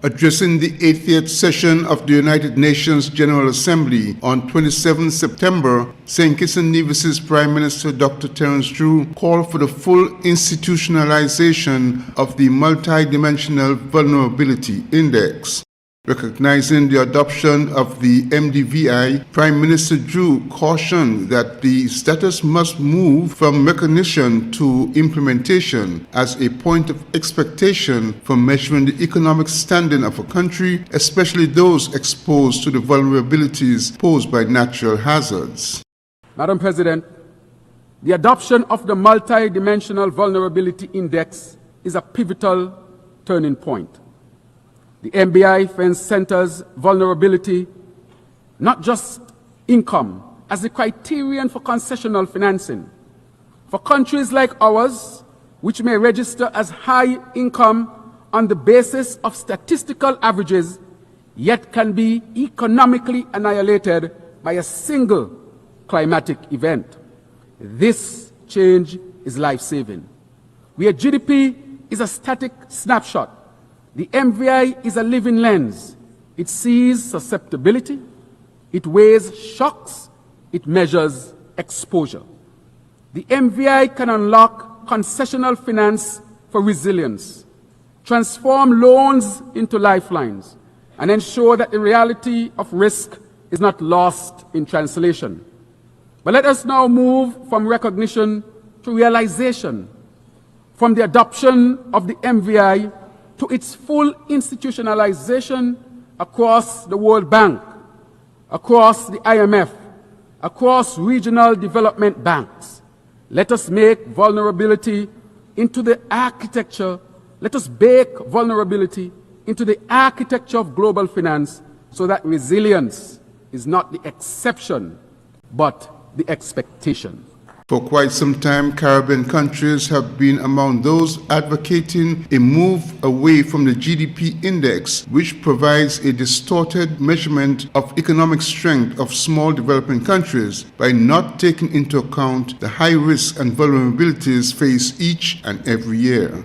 Addressing the 80th session of the United Nations General Assembly on 27 September, St. Kitts and Nevis's Prime Minister Dr. Terence Drew called for the full institutionalization of the Multidimensional Vulnerability Index. Recognizing the adoption of the MDVI, Prime Minister Drew cautioned that the status must move from recognition to implementation as a point of expectation for measuring the economic standing of a country, especially those exposed to the vulnerabilities posed by natural hazards. Madam President, the adoption of the Multidimensional Vulnerability Index is a pivotal turning point. The MBI centers vulnerability, not just income, as the criterion for concessional financing. For countries like ours, which may register as high income on the basis of statistical averages, yet can be economically annihilated by a single climatic event. This change is life-saving. Where GDP is a static snapshot, the MVI is a living lens. It sees susceptibility, it weighs shocks, it measures exposure. The MVI can unlock concessional finance for resilience, transform loans into lifelines, and ensure that the reality of risk is not lost in translation. But let us now move from recognition to realization, from the adoption of the MVI to its full institutionalization across the World Bank, across the IMF, across regional development banks. Let us make vulnerability into the architecture, let us bake vulnerability into the architecture of global finance so that resilience is not the exception, but the expectation. For quite some time, Caribbean countries have been among those advocating a move away from the GDP index, which provides a distorted measurement of economic strength of small developing countries by not taking into account the high risks and vulnerabilities faced each and every year.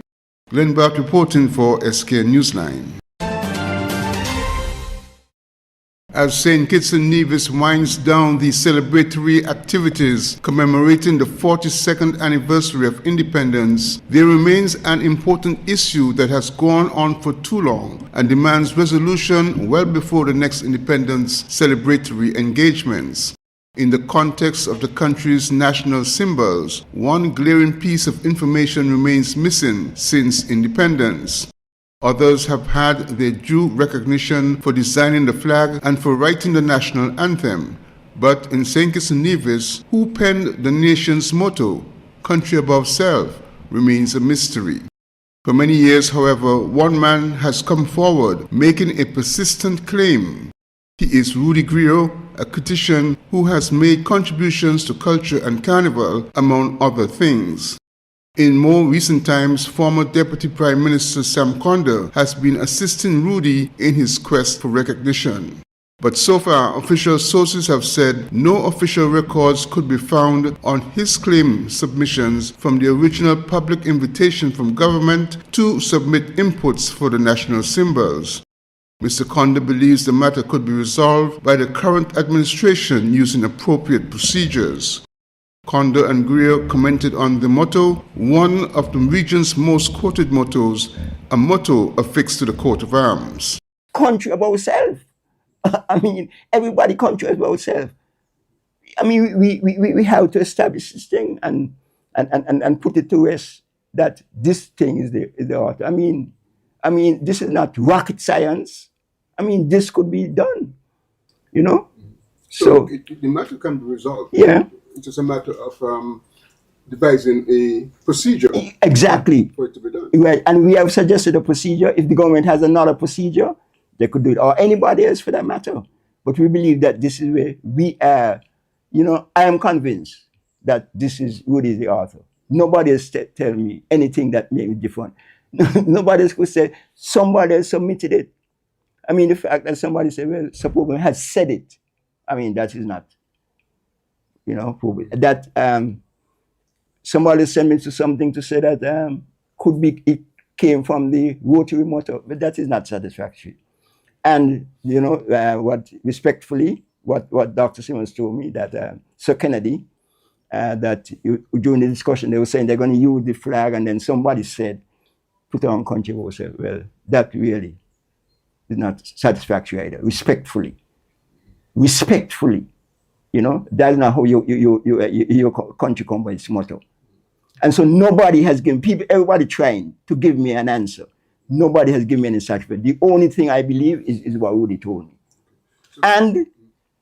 Glenn Bart reporting for SK Newsline. As St. Kitts and Nevis winds down the celebratory activities commemorating the 42nd anniversary of independence, there remains an important issue that has gone on for too long and demands resolution well before the next independence celebratory engagements. In the context of the country's national symbols, one glaring piece of information remains missing since independence. Others have had their due recognition for designing the flag and for writing the national anthem. But in St. Kitts and Nevis, who penned the nation's motto, "Country above self," remains a mystery. For many years, however, one man has come forward, making a persistent claim. He is Rudy Griot, a cricetian who has made contributions to culture and carnival, among other things. In more recent times, former Deputy Prime Minister Sam Conde has been assisting Rudy in his quest for recognition. But so far, official sources have said no official records could be found on his claim submissions from the original public invitation from government to submit inputs for the national symbols. Mr. Conde believes the matter could be resolved by the current administration using appropriate procedures. Conde and Griot commented on the motto, one of the region's most quoted mottos, a motto affixed to the coat of arms. Country about self. I mean, everybody country about self. I mean, we have to establish this thing and put it to rest that this thing is the art. I mean, this is not rocket science. I mean, this could be done, you know? So the matter can be resolved. Yeah. It's just a matter of devising a procedure. Exactly. For it to be done. Right. And we have suggested a procedure. If the government has another procedure, they could do it, or anybody else for that matter. But we believe that this is where we are. You know, I am convinced that this is Rudy is the author. Nobody else tell me anything that made me different. Nobody else could say somebody else submitted it. I mean, the fact that somebody said, well, suppose has said it. I mean, that is not, you know, that somebody sent me to something to say that could be came from the rotary motor, but that is not satisfactory. And, what Dr. Simmons told me, that Sir Kennedy, during the discussion, they were saying they're going to use the flag, and then somebody said, put on country road. Said, well, that really is not satisfactory either. Respectfully, that's not how your country come by its motto. And so nobody has given everybody trying to give me an answer. Nobody has given me any satisfaction. The only thing I believe is what Rudy told me. And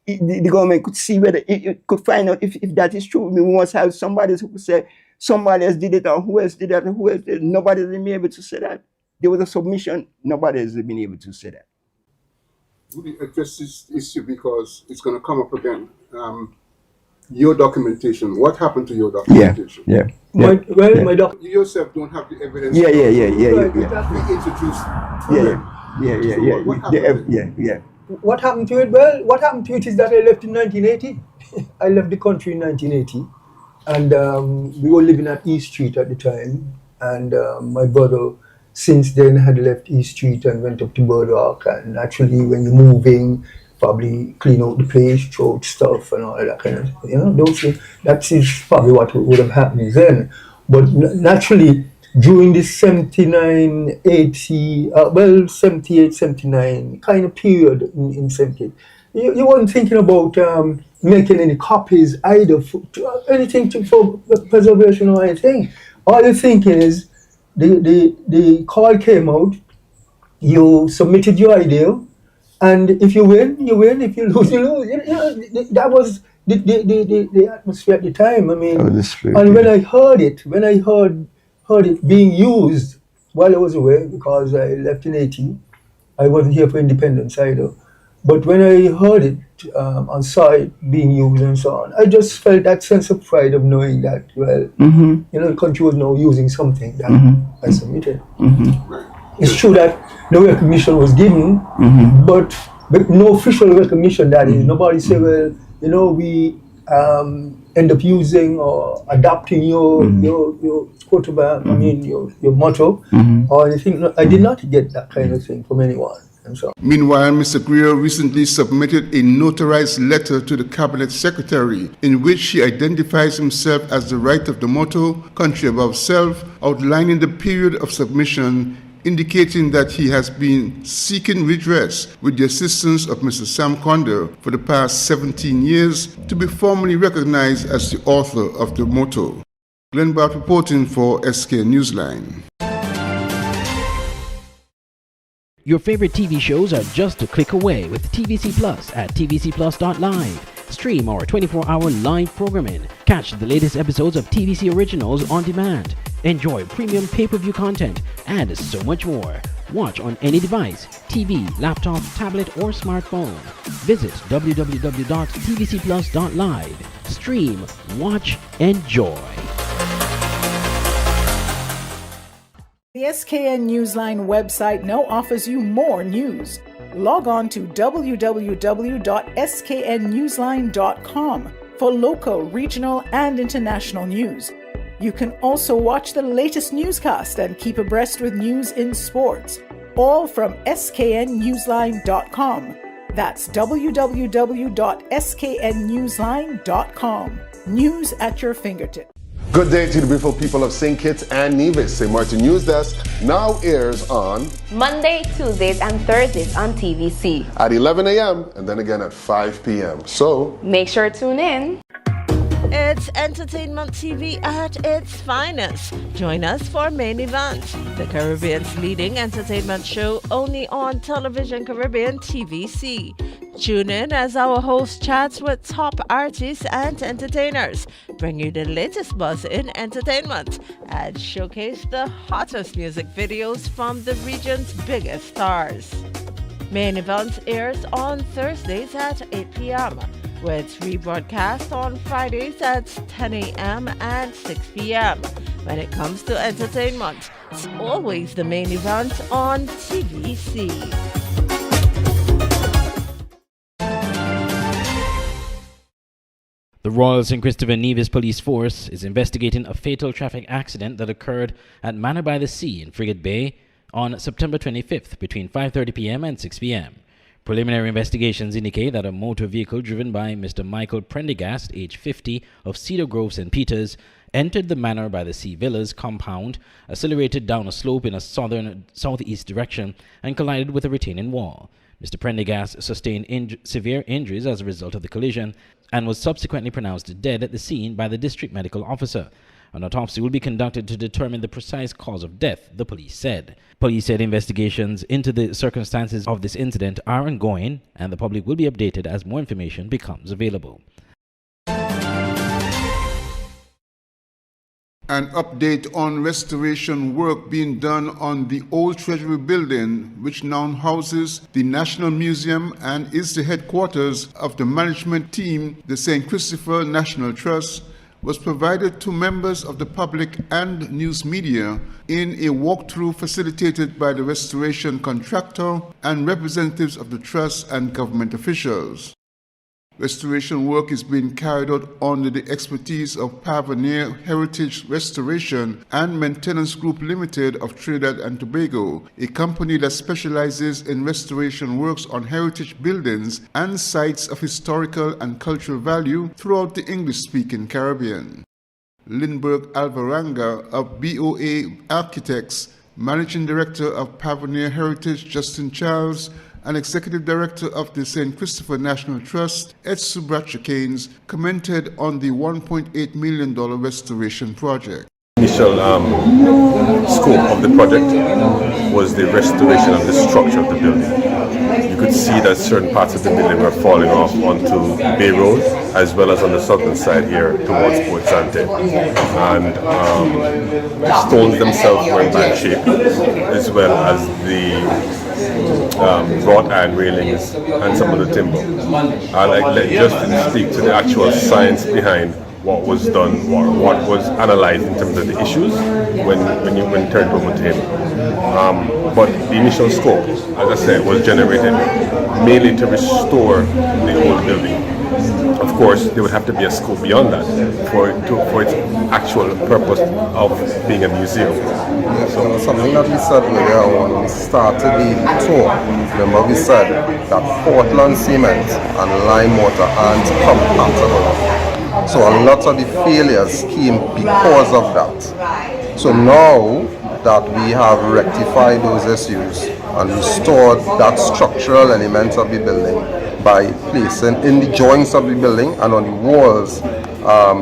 the government could see whether it could find out if that is true. I mean, we must have somebody who could say somebody else did it, or who else did that, and who else did it. Nobody has been able to say that. There was a submission. Nobody has been able to say that. Would you address this issue because it's going to come up again? Your documentation. What happened to your documentation? Yeah. You yourself don't have the evidence. Yeah. What happened to it? Well, what happened to it is that I left in 1980. I left the country in 1980, and we were living at East Street at the time. And my brother, since then, had left East Street and went up to Burdock. And actually, when you're moving, probably clean out the place, throw out stuff, and all that kind of, those things. That is probably what would have happened then. But naturally, during this 79, 80, 78, 79 kind of period in 78, you weren't thinking about making any copies either, for preservation or anything. All you're thinking is the call came out, you submitted your idea, and if you win, you win. If you lose, you lose. That was the atmosphere at the time. I mean, and when I heard it being used while I was away, because I left in 80, I wasn't here for independence either. But when I heard it and saw it being used and so on, I just felt that sense of pride of knowing that, well, the country was now using something that I submitted. It's true that no recognition was given, but no official recognition, that is. Nobody said, well, we end up using or adopting your quarterback, your motto or anything. I did not get that kind of thing from anyone. And so. Meanwhile, Mr. Greer recently submitted a notarized letter to the Cabinet Secretary in which he identifies himself as the writer of the motto, Country Above Self, outlining the period of submission, indicating that he has been seeking redress with the assistance of Mr. Sam Condor for the past 17 years to be formally recognized as the author of the motto. Glenn Bart reporting for SK Newsline. Your favorite TV shows are just a click away with TVC Plus at tvcplus.live. Stream our 24-hour live programming. Catch the latest episodes of TVC Originals on demand. Enjoy premium pay-per-view content and so much more. Watch on any device, TV, laptop, tablet, or smartphone. Visit www.tvcplus.live. Stream, watch, enjoy. The SKN Newsline website now offers you more news. Log on to www.sknnewsline.com for local, regional, and international news. You can also watch the latest newscast and keep abreast with news in sports, all from sknnewsline.com. That's www.sknnewsline.com. News at your fingertips. Good day to the beautiful people of St. Kitts and Nevis. St. Martin News Desk now airs on Monday, Tuesdays, and Thursdays on TVC at 11 a.m. and then again at 5 p.m. So make sure to tune in. It's Entertainment TV at its finest. Join us for Main Event, the Caribbean's leading entertainment show only on Television Caribbean TVC. Tune in as our host chats with top artists and entertainers, bring you the latest buzz in entertainment, and showcase the hottest music videos from the region's biggest stars. Main Event airs on Thursdays at 8 p.m. with rebroadcast on Fridays at 10 a.m. and 6 p.m. When it comes to entertainment, it's always the Main Event on TVC. The Royal St. Christopher Nevis Police Force is investigating a fatal traffic accident that occurred at Manor by the Sea in Frigate Bay on September 25th between 5:30 p.m. and 6 p.m. Preliminary investigations indicate that a motor vehicle driven by Mr. Michael Prendergast, age 50, of Cedar Grove, St. Peters, entered the Manor by the Sea Villas compound, accelerated down a slope in a southeast direction, and collided with a retaining wall. Mr. Prendergast sustained severe injuries as a result of the collision and was subsequently pronounced dead at the scene by the district medical officer. An autopsy will be conducted to determine the precise cause of death, the police said. Police said investigations into the circumstances of this incident are ongoing, and the public will be updated as more information becomes available. An update on restoration work being done on the old Treasury building, which now houses the National Museum and is the headquarters of the management team, the St. Christopher National Trust, was provided to members of the public and news media in a walkthrough facilitated by the restoration contractor and representatives of the trust and government officials. Restoration work is being carried out under the expertise of Pioneer Heritage Restoration and Maintenance Group Limited of Trinidad and Tobago, a company that specializes in restoration works on heritage buildings and sites of historical and cultural value throughout the English-speaking Caribbean. Lindbergh Alvaranga of BOA Architects, Managing Director of Pioneer Heritage Justin Charles, and Executive Director of the St. Christopher National Trust, Ed Subracha-Keynes, commented on the $1.8 million restoration project. Initial scope of the project was the restoration of the structure of the building. You could see that certain parts of the building were falling off onto Bay Road, as well as on the southern side here towards Port Sante. And the stones themselves were in bad shape, as well as the wrought iron railings and some of the timber. I'll let Justin speak to the actual science behind what was done, what was analyzed in terms of the issues when turned over to him. But the initial scope, as I said, was generated mainly to restore the old building. Of course, there would have to be a scope beyond that for its actual purpose of being a museum. So something that we said earlier when we started the tour, remember we said that Portland cement and lime mortar aren't compatible enough. So a lot of the failures came because of that. So now that we have rectified those issues and restored that structural element of the building by placing in the joints of the building and on the walls,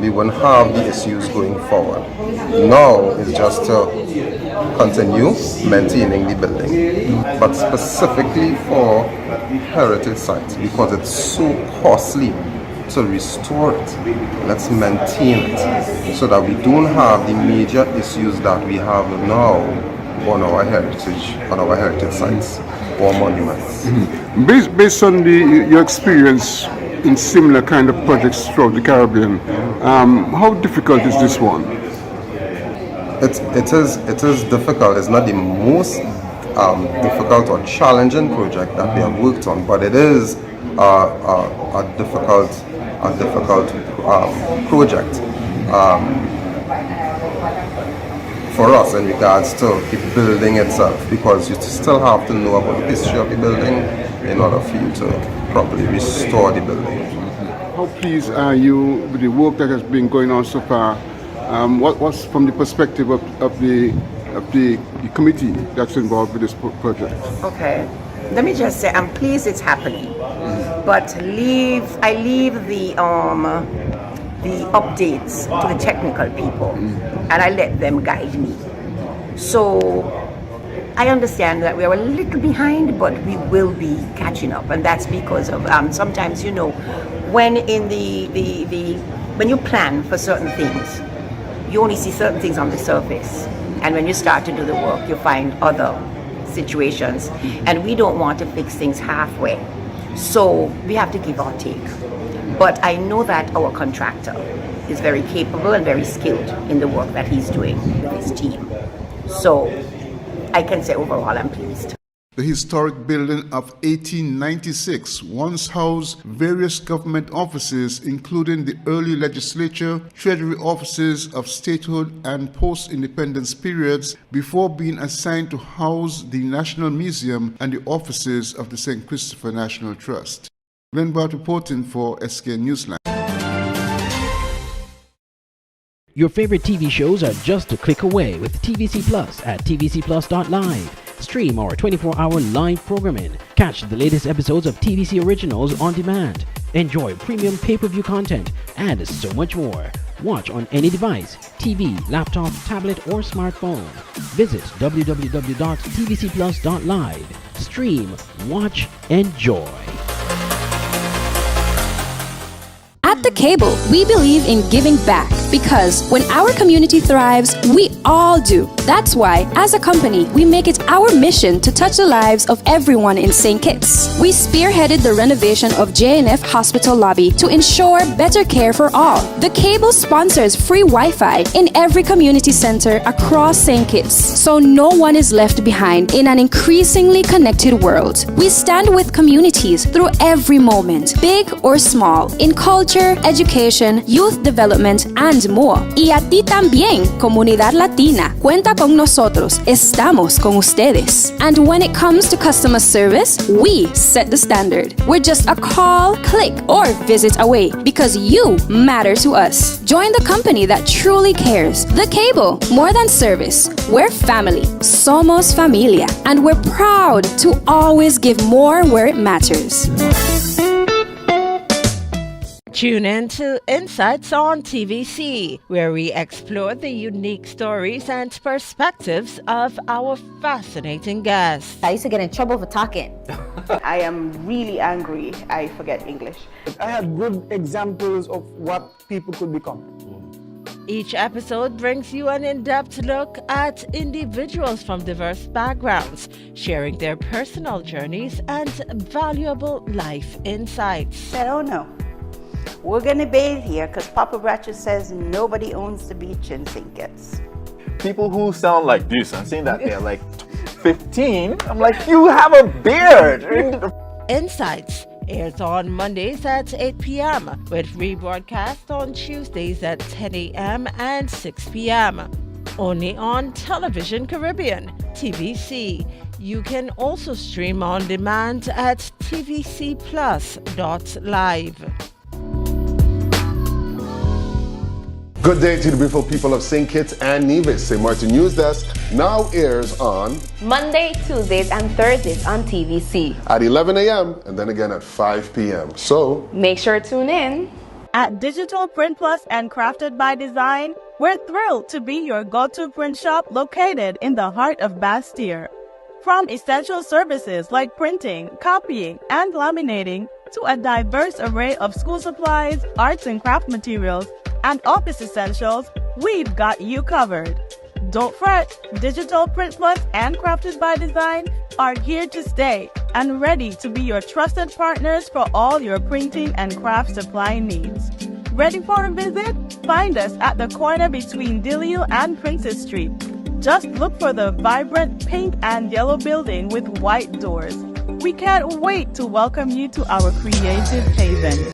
we won't have the issues going forward. Now it's just to continue maintaining the building, but specifically for heritage sites, because it's so costly to restore it. Let's maintain it so that we don't have the major issues that we have now on our heritage sites or monuments. Mm-hmm. Based on your experience in similar kind of projects throughout the Caribbean, how difficult is this one? It is difficult. It's not the most difficult or challenging project that we have worked on, but it is a difficult project for us in regards to the building itself, because you still have to know about the history of the building in order for you to properly restore the building. How pleased are you with the work that has been going on so far? What's from the perspective of the committee that's involved with this project? Okay, let me just say I'm pleased it's happening, but I leave the updates to the technical people, and I let them guide me. So I understand that we are a little behind, but we will be catching up, and that's because of sometimes, you know, when in when you plan for certain things, you only see certain things on the surface, and when you start to do the work, you find other situations, and we don't want to fix things halfway. So we have to give our take. But I know that our contractor is very capable and very skilled in the work that he's doing with his team. So I can say overall I'm pleased. The historic building of 1896 once housed various government offices, including the early legislature, treasury offices of statehood and post-independence periods, before being assigned to house the National Museum and the offices of the St. Christopher National Trust. Glenn Bart reporting for SK Newsline. Your favorite TV shows are just a click away with TVC Plus at tvcplus.live. Stream our 24-hour live programming. Catch the latest episodes of TVC Originals on demand. Enjoy premium pay-per-view content and so much more. Watch on any device, TV, laptop, tablet, or smartphone. Visit www.tvcplus.live. Stream, watch, enjoy. At The Cable, we believe in giving back because when our community thrives, we all do. That's why, as a company, we make it our mission to touch the lives of everyone in St. Kitts. We spearheaded the renovation of JNF Hospital lobby to ensure better care for all. The Cable sponsors free Wi-Fi in every community center across St. Kitts, so no one is left behind in an increasingly connected world. We stand with communities through every moment, big or small, in culture, education, youth development, and more. Y a ti también, comunidad latina. Cuenta con nosotros. Estamos con ustedes. And when it comes to customer service, we set the standard. We're just a call, click, or visit away because you matter to us. Join the company that truly cares. The Cable, more than service. We're family. Somos familia. And we're proud to always give more where it matters. Tune in to Insights on TVC, where we explore the unique stories and perspectives of our fascinating guests. I used to get in trouble for talking. I am really angry. I forget English. I had good examples of what people could become. Each episode brings you an in-depth look at individuals from diverse backgrounds, sharing their personal journeys and valuable life insights. I don't know. We're going to bathe here because Papa Bratcher says nobody owns the beach in St. Kitts. People who sound like this and saying that they're like 15, I'm like, you have a beard! Insights airs on Mondays at 8 p.m. with rebroadcast on Tuesdays at 10 a.m. and 6 p.m. Only on Television Caribbean, TVC. You can also stream on demand at tvcplus.live. Good day to the beautiful people of St. Kitts and Nevis. St. Martin News Desk now airs on Monday, Tuesdays, and Thursdays on TVC at 11 a.m. and then again at 5 p.m. So make sure to tune in. At Digital Print Plus and Crafted by Design, we're thrilled to be your go-to print shop located in the heart of Bastille. From essential services like printing, copying, and laminating, to a diverse array of school supplies, arts and craft materials, and office essentials, we've got you covered. Don't fret, Digital Print Plus and Crafted by Design are here to stay and ready to be your trusted partners for all your printing and craft supply needs. Ready for a visit? Find us at the corner between Dillio and Princess Street. Just look for the vibrant pink and yellow building with white doors. We can't wait to welcome you to our creative haven.